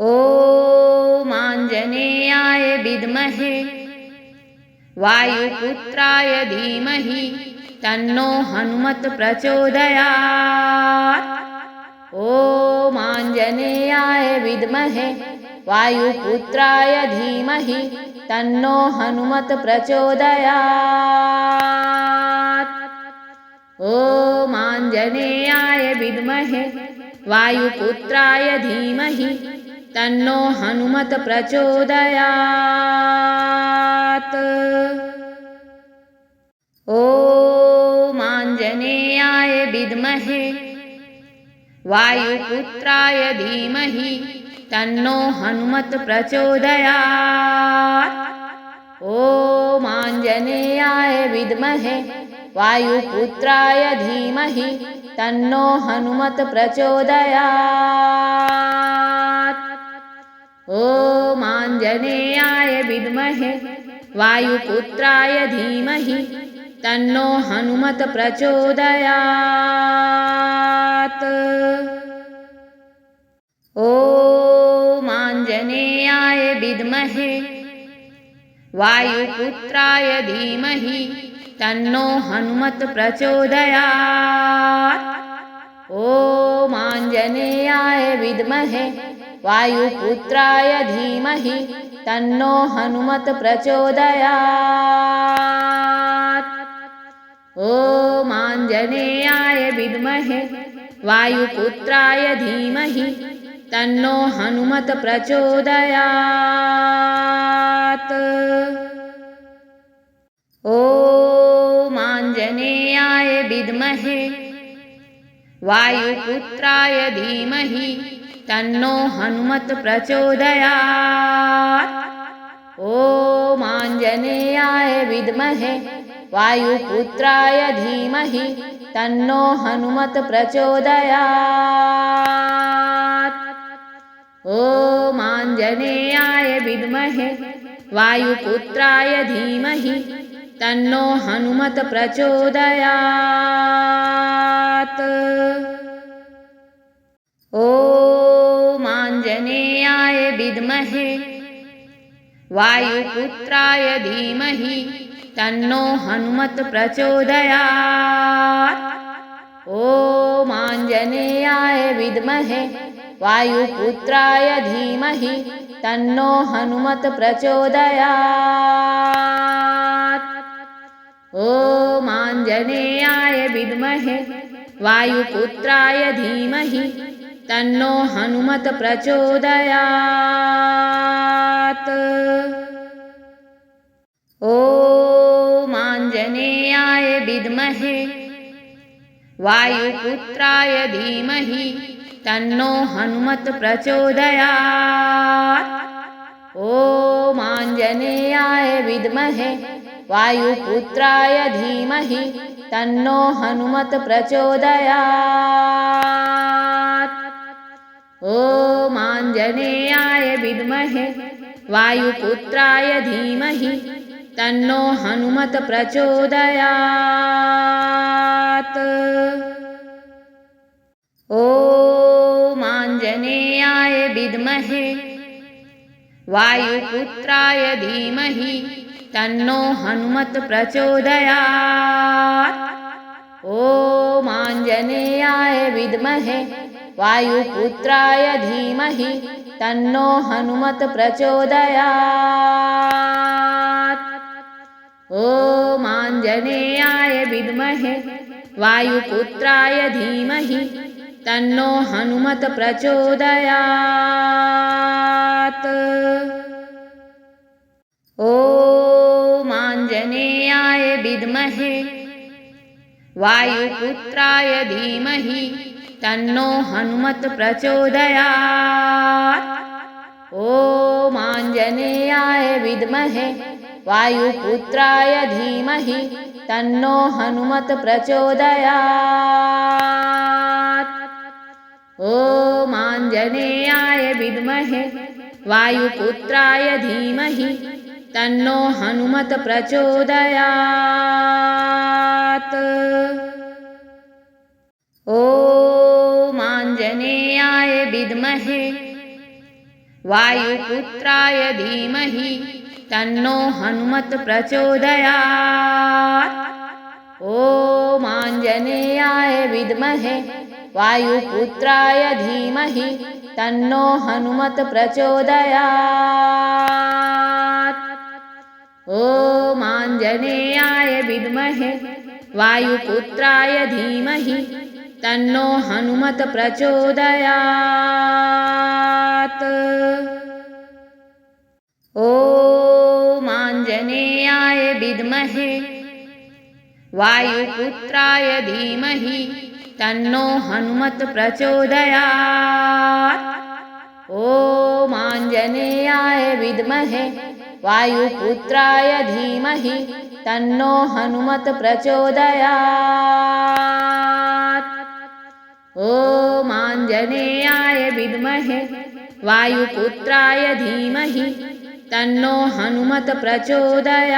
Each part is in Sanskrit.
ॐ आञ्जनेयाय विद्महे वायुपुत्राय धीमहि तन्नो हनुमत् प्रचोदयात्। ॐ आञ्जनेयाय विद्महे वायुपुत्राय धीमहि तन्नो हनुमत् प्रचोदयात्। ॐ आञ्जनेयाय विद्महे वायुपुत्राय धीमहि तन्नो हनुमत् प्रचोदयात्। ॐ आञ्जनेयाय विद्महे वायुपुत्राय धीमहि तन्नो हनुमत् प्रचोदयात्। ॐ आञ्जनेयाय विद्महे वायुपुत्राय धीमहि तन्नो हनुमत् प्रचोदयात्। ॐ आञ्जनेयाय विद्महे वायुपुत्राय धीमहि तन्नो हनुमत् प्रचोदयात्। ॐ आञ्जनेयाय विद्महे वायुपुत्राय धीमहि तन्नो हनुमत् प्रचोदयात्। ॐ आञ्जनेयाय विद्महे वायुपुत्राय धीमहि तन्नो हनुमत् प्रचोदयात्। ॐ आञ्जनेयाय विद्महे वायुपुत्राय धीमहि तन्नो हनुमत् प्रचोदयात्। ॐ आञ्जनेयाय विद्महे वायुपुत्राय धीमहि तन्नो हनुमत् प्रचोदयात्। ॐ आञ्जनेयाय विद्महे वायुपुत्राय धीमहि तन्नो हनुमत् प्रचोदयात्। ॐ आञ्जनेयाय विद्महे वायुपुत्राय धीमहि तन्नो हनुमत् प्रचोदयात्। ॐ आञ्जनेयाय विद्महे वायुपुत्राय धीमहि तन्नो हनुमत् प्रचोदयात्। ॐ आञ्जनेयाय विद्महे वायुपुत्राय धीमहि तन्नो हनुमत् प्रचोदयात्। ॐ आञ्जनेयाय विद्महे वायुपुत्राय धीमहि तन्नो हनुमत् प्रचोदयात्। ॐ आञ्जनेयाय विद्महे वायुपुत्राय धीमहि तन्नो हनुमत् प्रचोदयात्। ॐ आञ्जनेयाय विद्महे वायुपुत्राय धीमहि तन्नो हनुमत् प्रचोदयात्। ॐ आञ्जनेयाय विद्महे वायुपुत्राय धीमहि तन्नो हनुमत् प्रचोदयात्। ॐ आञ्जनेयाय विद्महे वायुपुत्राय धीमहि तन्नो हनुमत् प्रचोदयात्। ॐ आञ्जनेयाय विद्महे वायुपुत्राय धीमहि तन्नो हनुमत् प्रचोदयात्। ॐ आञ्जनेयाय विद्महे वायुपुत्राय धीमहि तन्नो हनुमत् प्रचोदयात्। ॐ आञ्जनेयाय विद्महे वायुपुत्राय धीमहि तन्नो हनुमत् प्रचोदयात्। ॐ आञ्जनेयाय विद्महे वायुपुत्राय धीमहि तन्नो हनुमत् प्रचोदयात्। ॐ आञ्जनेयाय विद्महे वायुपुत्राय धीमहि तन्नो हनुमत् प्रचोदयात्। ॐ आञ्जनेयाय विद्महे वायुपुत्राय धीमहि तन्नो हनुमत् प्रचोदयात्। ॐ आञ्जनेयाय विद्महे वायुपुत्राय धीमहि तन्नो हनुमत् प्रचोदयात्। ॐ आञ्जनेयाय विद्महे वायुपुत्राय धीमहि तन्नो हनुमत् प्रचोदयात्। ॐ आञ्जनेयाय विद्महे वायुपुत्राय धीमहि तन्नो हनुमत् प्रचोदयात्। ॐ आञ्जनेयाय विद्महे वायुपुत्राय धीमहि तन्नो हनुमत् प्रचोदयात्। ॐ आञ्जनेयाय विद्महे वायुपुत्राय धीमहि तन्नो हनुमत् प्रचोदयात्।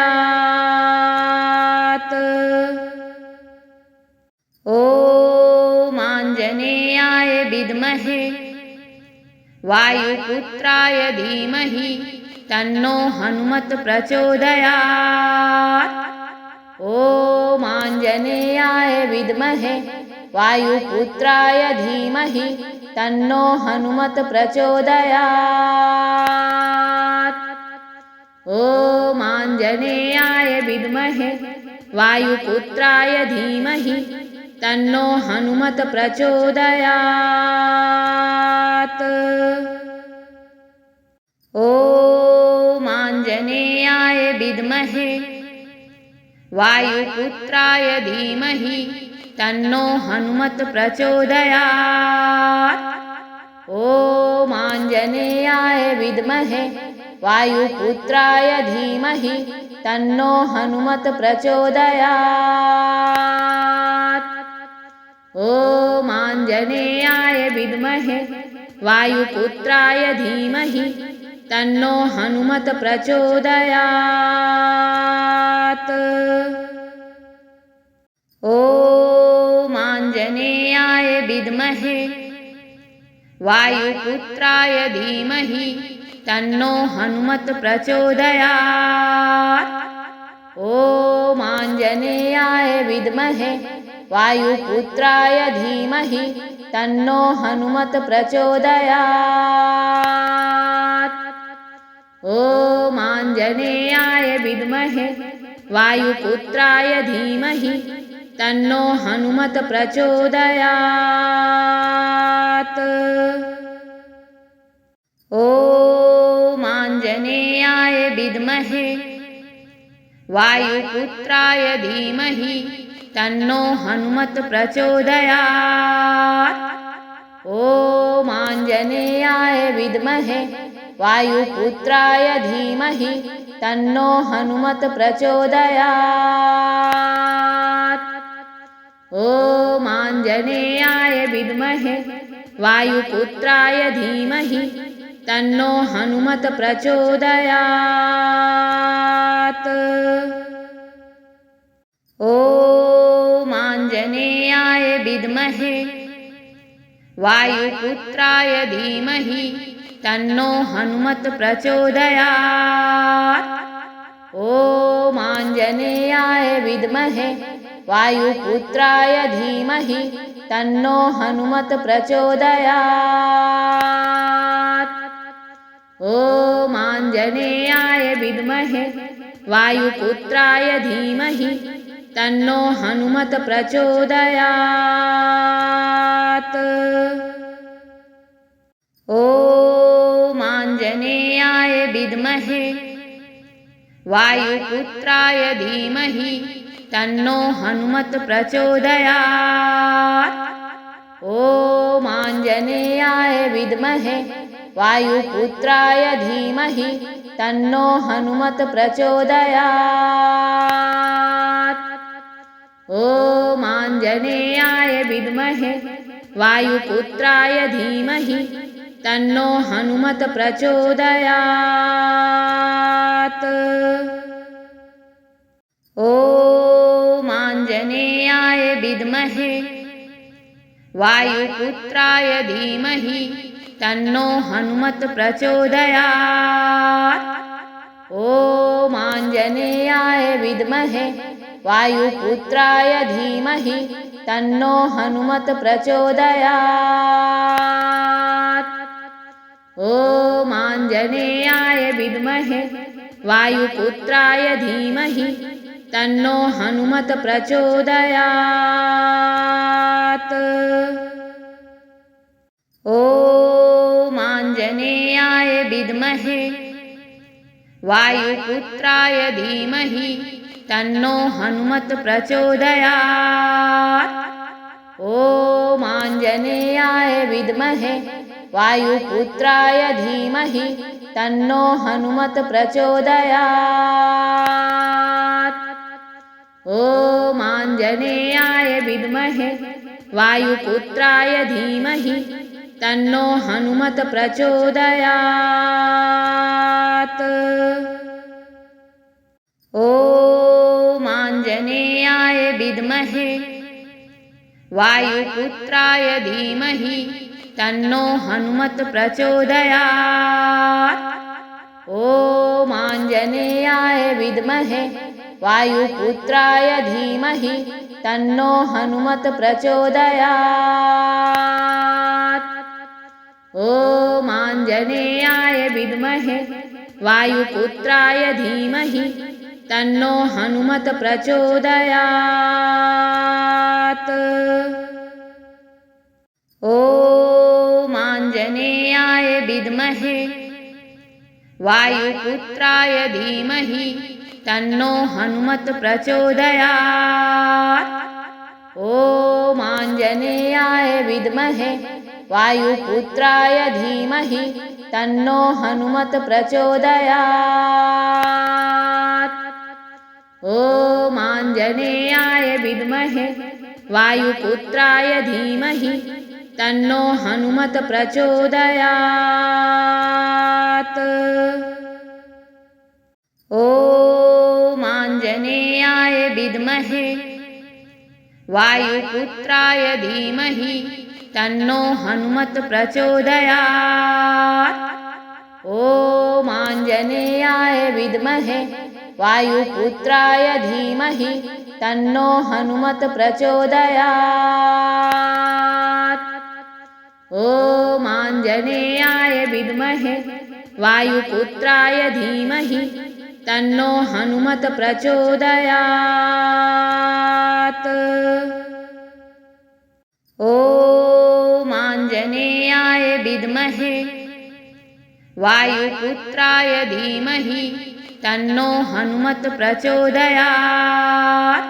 ॐ आञ्जनेयाय विद्महे वायुपुत्राय धीमहि तन्नो हनुमत् प्रचोदयात्। ॐ आञ्जनेयाय विद्महे वायुपुत्राय धीमहि तन्नो हनुमत् प्रचोदयात्। ॐ आञ्जनेयाय विद्महे वायुपुत्राय धीमहि तन्नो हनुमत् प्रचोदयात्। ॐ आञ्जनेयाय विद्महे वायुपुत्राय धीमहि तन्नो हनुमत् प्रचोदयात्। ॐ आञ्जनेयाय विद्महे वायुपुत्राय धीमहि तन्नो हनुमत् प्रचोदयात्। ॐ आञ्जनेयाय विद्महे वायुपुत्राय धीमहि तन्नो हनुमत् प्रचोदयात्। ॐ आञ्जनेयाय विद्महे वायुपुत्राय धीमहि तन्नो हनुमत् प्रचोदयात्। ॐ आञ्जनेयाय विद्महे वायुपुत्राय धीमहि तन्नो हनुमत् प्रचोदयात्। ॐ आञ्जनेयाय विद्महे वायुपुत्राय धीमहि तन्नो हनुमत् प्रचोदयात्। ॐ आञ्जनेयाय विद्महे वायुपुत्राय धीमहि तन्नो हनुमत् प्रचोदयात्। ॐ आञ्जनेयाय विद्महे वायुपुत्राय धीमहि तन्नो हनुमत् प्रचोदयात्। ॐ आञ्जनेयाय विद्महे वायुपुत्राय धीमहि तन्नो हनुमत् प्रचोदयात्। ॐ आञ्जनेयाय विद्महे वायुपुत्राय धीमहि तन्नो हनुमत् प्रचोदयात्। ॐ आञ्जनेयाय विद्महे वायुपुत्राय धीमहि तन्नो हनुमत् प्रचोदयात्। ॐ आञ्जनेयाय विद्महे वायुपुत्राय धीमहि तन्नो हनुमत् प्रचोदयात्। ॐ आञ्जनेयाय विद्महे वायुपुत्राय धीमहि तन्नो हनुमत् प्रचोदयात्। ॐ आञ्जनेयाय विद्महे वायुपुत्राय धीमहि तन्नो हनुमत् प्रचोदयात्। ॐ आञ्जनेयाय विद्महे वायुपुत्राय धीमहि तन्नो हनुमत् प्रचोदयात्। ॐ आञ्जनेयाय विद्महे वायुपुत्राय धीमहि तन्नो हनुमत् प्रचोदयात्। ॐ आञ्जनेयाय विद्महे वायुपुत्राय धीमहि तन्नो हनुमत् प्रचोदयात्। ॐ आञ्जनेयाय विद्महे वायुपुत्राय धीमहि तन्नो हनुमत् प्रचोदयात्। ॐ आञ्जनेयाय विद्महे वायुपुत्राय धीमहि तन्नो हनुमत् प्रचोदयात्। ॐ आञ्जनेयाय विद्महे वायुपुत्राय धीमहि तन्नो हनुमत् प्रचोदयात्। ॐ आञ्जनेयाय विद्महे वायुपुत्राय धीमहि तन्नो हनुमत् प्रचोदयात्। ॐ आञ्जनेयाय विद्महे वायुपुत्राय धीमहि तन्नो हनुमत् प्रचोदयात्। ॐ आञ्जनेयाय विद्महे वायुपुत्राय धीमहि तन्नो हनुमत् प्रचोदयात्। ॐ आञ्जनेयाय विद्महे वायुपुत्राय धीमहि तन्नो हनुमत् प्रचोदयात्। ॐ आञ्जनेयाय विद्महे वायुपुत्राय धीमहि तन्नो हनुमत् प्रचोदयात्। ॐ आञ्जनेयाय विद्महे वायुपुत्राय धीमहि तन्नो हनुमत् प्रचोदयात्। ॐ आञ्जनेयाय विद्महे वायुपुत्राय धीमहि तन्नो हनुमत् प्रचोदयात्। ॐ आञ्जनेयाय विद्महे वायुपुत्राय धीमहि तन्नो हनुमत् प्रचोदयात्। ॐ आञ्जनेयाय विद्महे वायुपुत्राय धीमहि तन्नो हनुमत् प्रचोदयात्। ॐ आञ्जनेयाय विद्महे वायुपुत्राय धीमहि तन्नो हनुमत् प्रचोदयात्। ॐ आञ्जनेयाय विद्महे वायुपुत्राय धीमहि तन्नो हनुमत् प्रचोदयात्।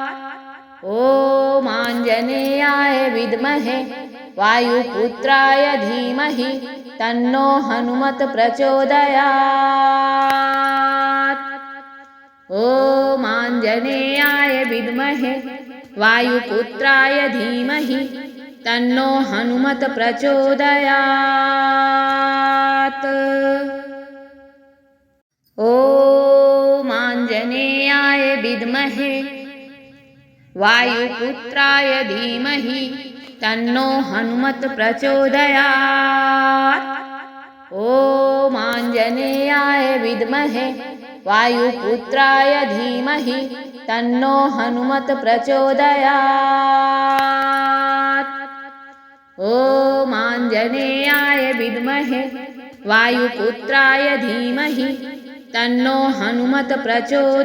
ॐ आञ्जनेयाय विद्महे वायुपुत्राय धीमहि तन्नो हनुमत् प्रचोदयात्। ॐ आञ्जनेयाय विद्महे वायुपुत्राय धीमहि तन्नो हनुमत् प्रचोदयात्। ॐ आञ्जनेयाय विद्महे वायुपुत्राय धीमहि तन्नो हनुमत् प्रचोदयात्। ॐ आञ्जनेयाय विद्महे वायुपुत्राय धीमहि तन्नो हनुमत् प्रचोदयात्। ॐ आञ्जनेयाय विद्महे वायुपुत्राय धीमहि तन्नो हनुमत् प्रचोदयात्।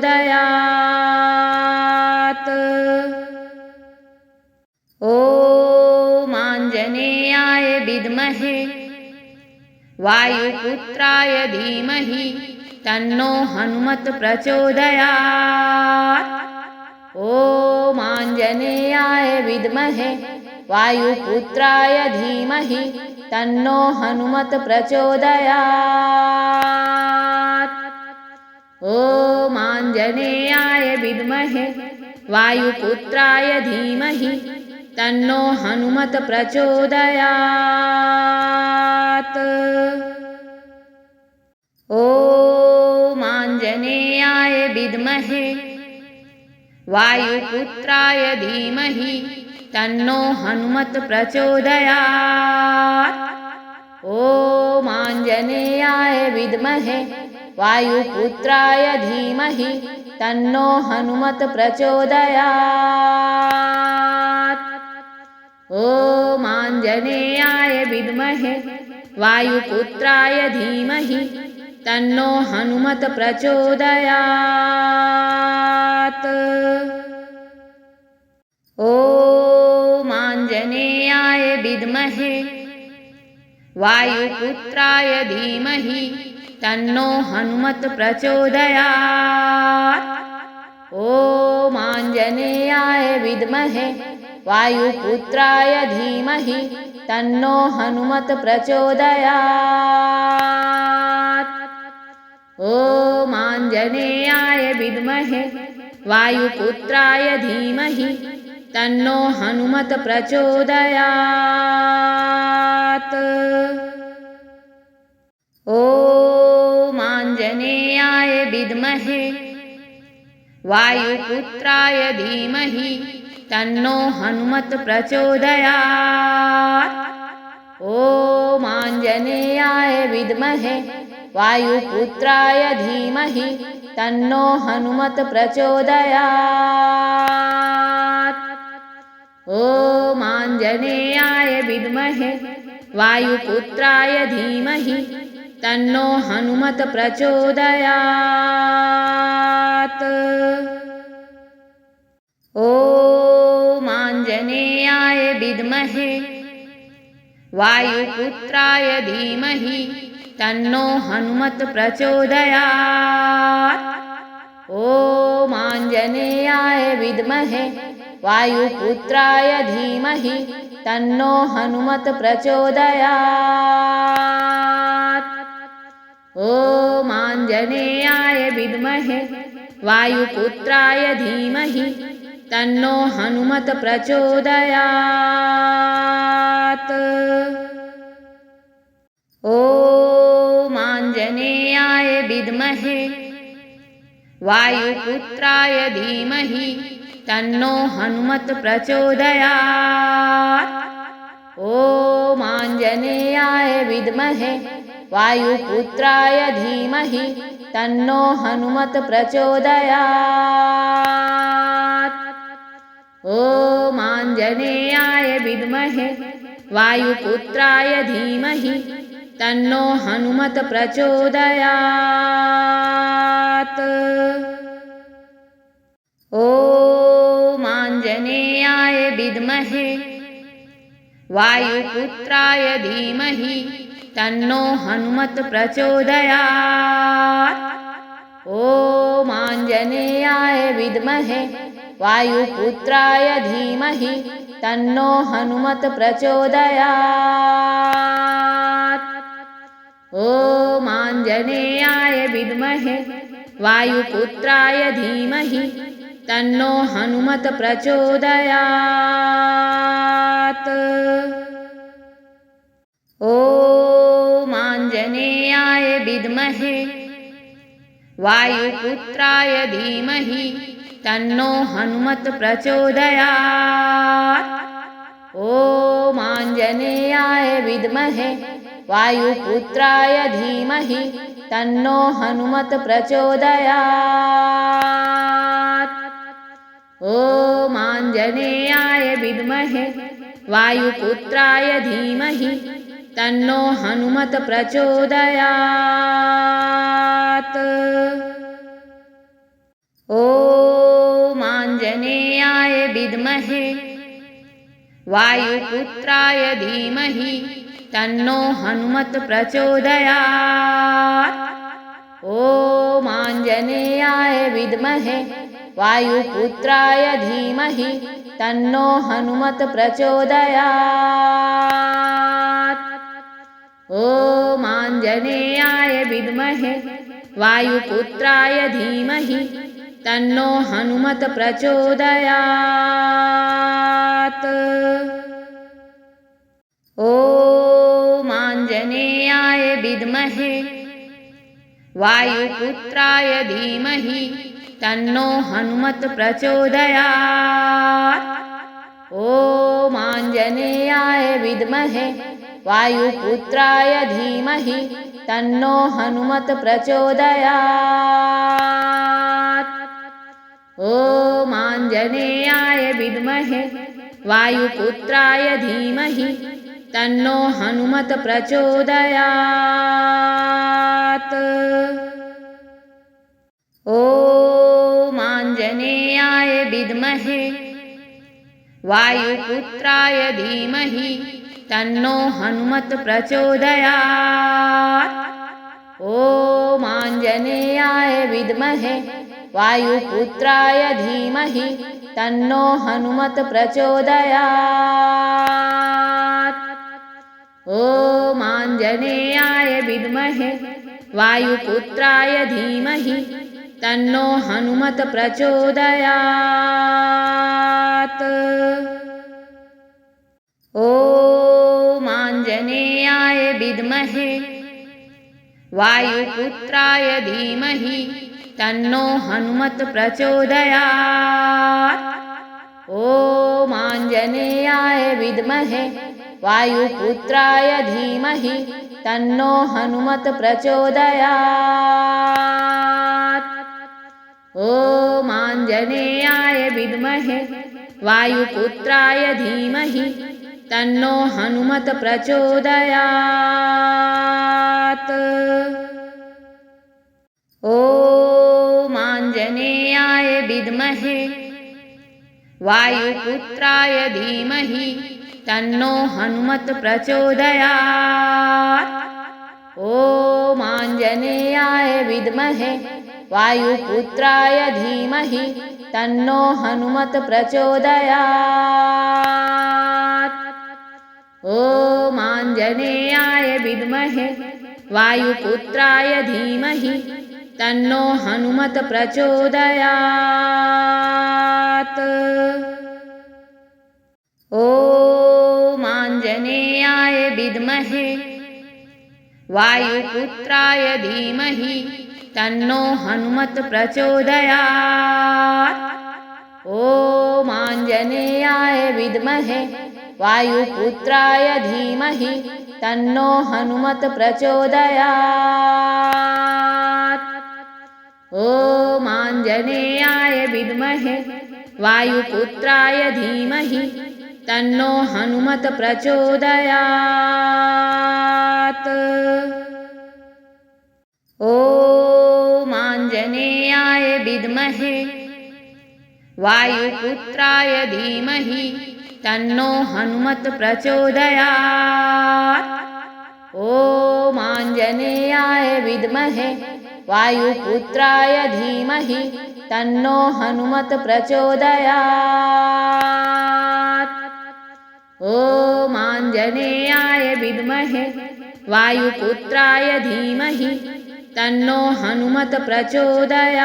ॐ आञ्जनेयाय विद्महे वायुपुत्राय धीमहि तन्नो हनुमत् प्रचोदयात्। ॐ आञ्जनेयाय विद्महे वायुपुत्राय धीमहि तन्नो हनुमत् प्रचोदयात्। ॐ आञ्जनेयाय विद्महे वायुपुत्राय धीमहि तन्नो हनुमत् प्रचोदयात्। ॐ आञ्जनेयाय विद्महे वायुपुत्राय धीमहि तन्नो हनुमत् प्रचोदयात्। ॐ आञ्जनेयाय विद्महे वायुपुत्राय धीमहि तन्नो हनुमत् प्रचोदयात्। ॐ आञ्जनेयाय विद्महे वायुपुत्राय धीमहि तन्नो हनुमत् प्रचोदयात्। ॐ आञ्जनेयाय विद्महे वायुपुत्राय धीमहि तन्नो हनुमत् प्रचोदयात्। ॐ आञ्जनेयाय विद्महे वायुपुत्राय धीमहि तन्नो हनुमत् प्रचोदयात्। ॐ आञ्जनेयाय विद्महे वायुपुत्राय धीमहि तन्नो हनुमत् प्रचोदयात्। ॐ आञ्जनेयाय विद्महे वायुपुत्राय धीमहि तन्नो हनुमत् प्रचोदयात्। ॐ आञ्जनेयाय विद्महे वायुपुत्राय धीमहि तन्नो हनुमत् प्रचोदयात्। ॐ आञ्जनेयाय विद्महे वायुपुत्राय धीमहि तन्नो हनुमत् प्रचोदयात्। ॐ आञ्जनेयाय विद्महे वायुपुत्राय धीमहि तन्नो हनुमत् प्रचोदयात्। ॐ आञ्जनेयाय विद्महे वायुपुत्राय धीमहि तन्नो हनुमत् प्रचोदयात्। ॐ आञ्जनेयाय विद्महे वायुपुत्राय धीमहि तन्नो हनुमत् प्रचोदयात्। ॐ आञ्जनेयाय विद्महे वायुपुत्राय धीमहि तन्नो हनुमत् प्रचोदयात्। ॐ आञ्जनेयाय विद्महे वायुपुत्राय धीमहि तन्नो हनुमत् प्रचोदयात्। ॐ आञ्जनेयाय विद्महे वायुपुत्राय धीमहि तन्नो हनुमत् प्रचोदयात्। ॐ आञ्जनेयाय विद्महे वायुपुत्राय धीमहि तन्नो हनुमत् प्रचोदयात्। ॐ आञ्जनेयाय विद्महे वायुपुत्राय धीमहि तन्नो हनुमत् प्रचोदयात्। ॐ आञ्जनेयाय विद्महे वायुपुत्राय धीमहि तन्नो हनुमत् प्रचोदयात्। ॐ आञ्जनेयाय विद्महे वायुपुत्राय धीमहि तन्नो हनुमत् प्रचोदयात्। ॐ आञ्जनेयाय विद्महे वायुपुत्राय धीमहि तन्नो हनुमत् प्रचोदयात्। ॐ आञ्जनेयाय विद्महे वायुपुत्राय धीमहि तन्नो हनुमत् प्रचोदयात्। ॐ आञ्जनेयाय विद्महे वायुपुत्राय धीमहि तन्नो हनुमत् प्रचोदयात्। ॐ आञ्जनेयाय विद्महे वायुपुत्राय धीमहि तन्नो हनुमत् प्रचोदयात्। ॐ आञ्जनेयाय विद्महे वायुपुत्राय धीमहि तन्नो हनुमत् प्रचोदयात्। ॐ आञ्जनेयाय विद्महे वायुपुत्राय धीमहि तन्नो हनुमत् प्रचोदयात्। ॐ आञ्जनेयाय विद्महे वायुपुत्राय धीमहि तन्नो हनुमत् प्रचोदयात्। ॐ आञ्जनेयाय विद्महे वायुपुत्राय धीमहि तन्नो हनुमत् प्रचोदयात्। ॐ आञ्जनेयाय विद्महे वायुपुत्राय धीमहि तन्नो हनुमत् प्रचोदयात्। ॐ आञ्जनेयाय विद्महे वायुपुत्राय धीमहि तन्नो हनुमत् प्रचोदयात्। ॐ आञ्जनेयाय विद्महे वायुपुत्राय धीमहि तन्नो हनुमत् प्रचोदयात्। ॐ आञ्जनेयाय विद्महे वायुपुत्राय धीमहि तन्नो हनुमत् प्रचोदयात्। ॐ आञ्जनेयाय विद्महे वायुपुत्राय धीमहि तन्नो हनुमत् प्रचोदयात्। ॐ आञ्जनेयाय विद्महे वायुपुत्राय धीमहि तन्नो हनुमत् प्रचोदयात्। ॐ आञ्जनेयाय विद्महे वायुपुत्राय धीमहि तन्नो हनुमत् प्रचोदयात्। ॐ आञ्जनेयाय विद्महे वायुपुत्राय धीमहि तन्नो हनुमत् प्रचोदयात्। ॐ आञ्जनेयाय विद्महे वायुपुत्राय धीमहि तन्नो हनुमत् प्रचोदयात्। ॐ आञ्जनेयाय विद्महे वायुपुत्राय धीमहि तन्नो हनुमत् प्रचोदयात्। ॐ आञ्जनेयाय विद्महे वायुपुत्राय धीमहि तन्नो हनुमत् प्रचोदयात्। ॐ आञ्जनेयाय विद्महे वायुपुत्राय धीमहि तन्नो हनुमत् प्रचोदयात्। ॐ आञ्जनेयाय विद्महे वायुपुत्राय धीमहि तन्नो हनुमत् प्रचोदयात्। ॐ आञ्जनेयाय विद्महे वायुपुत्राय धीमहि तन्नो हनुमत् प्रचोदयात्। ॐ आञ्जनेयाय विद्महे वायुपुत्राय धीमहि तन्नो हनुमत् प्रचोदयात्।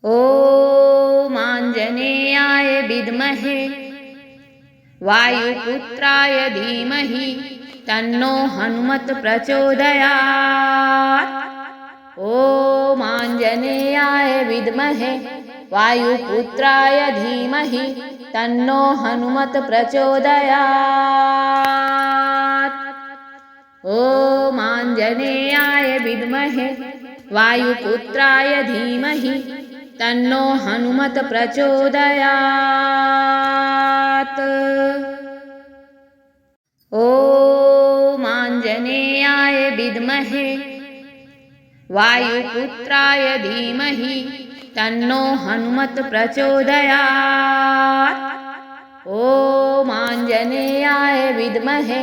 ॐ आञ्जनेयाय विद्महे वायुपुत्राय धीमहि तन्नो हनुमत् प्रचोदयात्। ॐ आञ्जनेयाय विद्महे वायुपुत्राय धीमहि तन्नो हनुमत् प्रचोदयात्। ॐ आञ्जनेयाय विद्महे वायुपुत्राय धीमहि तन्नो हनुमत् प्रचोदयात्। ॐ आञ्जनेयाय विद्महे वायुपुत्राय धीमहि तन्नो हनुमत् प्रचोदयात्। ॐ आञ्जनेयाय विद्महे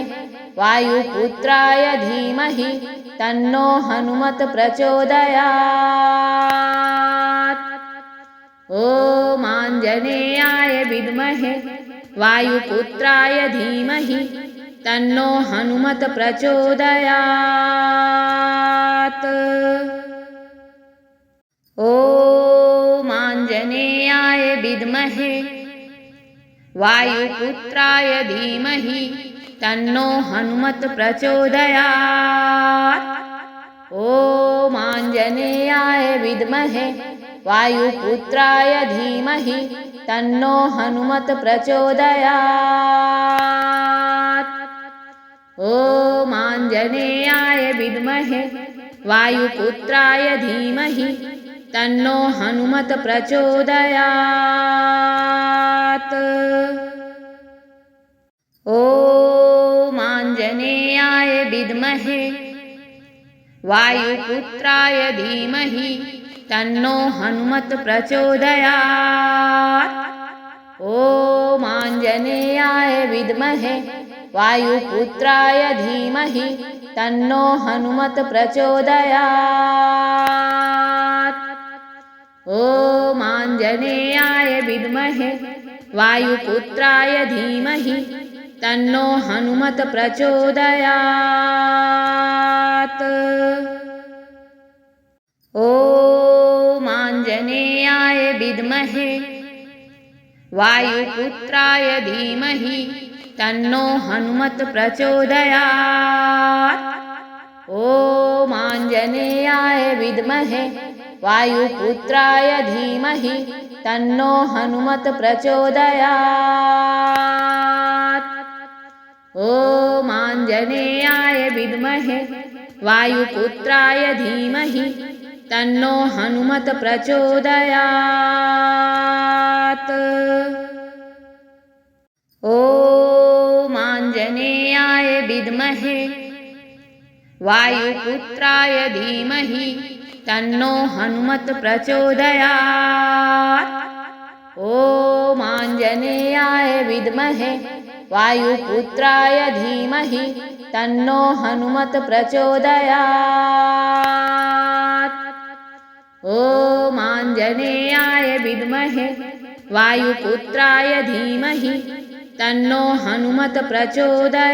वायुपुत्राय धीमहि तन्नो हनुमत् प्रचोदयात्। ॐ आञ्जनेयाय विद्महे वायुपुत्राय धीमहि तन्नो हनुमत् प्रचोदयात्। ॐ आञ्जनेयाय विद्महे वायुपुत्राय धीमहि तन्नो हनुमत् प्रचोदयात्। ॐ आञ्जनेयाय विद्महे वायुपुत्राय धीमहि तन्नो हनुमत् प्रचोदयात्। ॐ आञ्जनेयाय विद्महे वायुपुत्राय धीमहि तन्नो हनुमत् प्रचोदयात्। ॐ आञ्जनेयाय विद्महे वायुपुत्राय धीमहि तन्नो हनुमत् प्रचोदयात्। ॐ आञ्जनेयाय विद्महे वायुपुत्राय धीमहि तन्नो हनुमत् प्रचोदयात्। ॐ आञ्जनेयाय विद्महे वायुपुत्राय धीमहि तन्नो हनुमत् प्रचोदयात्। ॐ आञ्जनेयाय विद्महे वायुपुत्राय धीमहि तन्नो हनुमत् प्रचोदयात्। ॐ आञ्जनेयाय विद्महे वायुपुत्राय धीमहि तन्नो हनुमत् प्रचोदयात्। ॐ आञ्जनेयाय विद्महे वायुपुत्राय धीमहि तन्नो हनुमत् प्रचोदयात्। ॐ आञ्जनेयाय विद्महे वायुपुत्राय धीमहि तन्नो हनुमत् प्रचोदयात्। ॐ आञ्जनेयाय विद्महे वायुपुत्राय धीमहि तन्नो हनुमत् प्रचोदयात्। ॐ आञ्जनेयाय विद्महे वायुपुत्राय धीमहि तन्नो हनुमत् प्रचोदयात्।